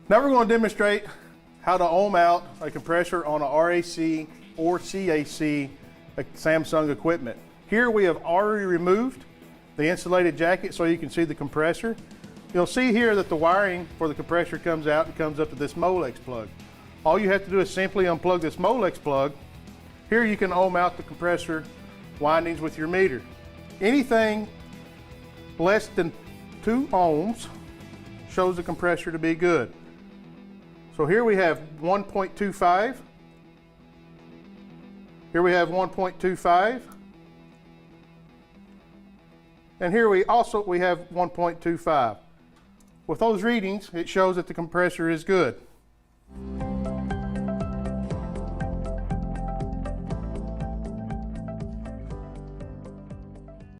Now we're going to demonstrate how to ohm out a compressor on a RAC or CAC Samsung equipment. Here we have already removed the insulated jacket so you can see the compressor. You'll see here that the wiring for the compressor comes out and comes up to this Molex plug. All you have to do is simply unplug this Molex plug. Here you can ohm out the compressor windings with your meter. Anything less than 2 ohms shows the compressor to be good. So here we have 1.25. Here we have 1.25. And here we have 1.25. With those readings, it shows that the compressor is good.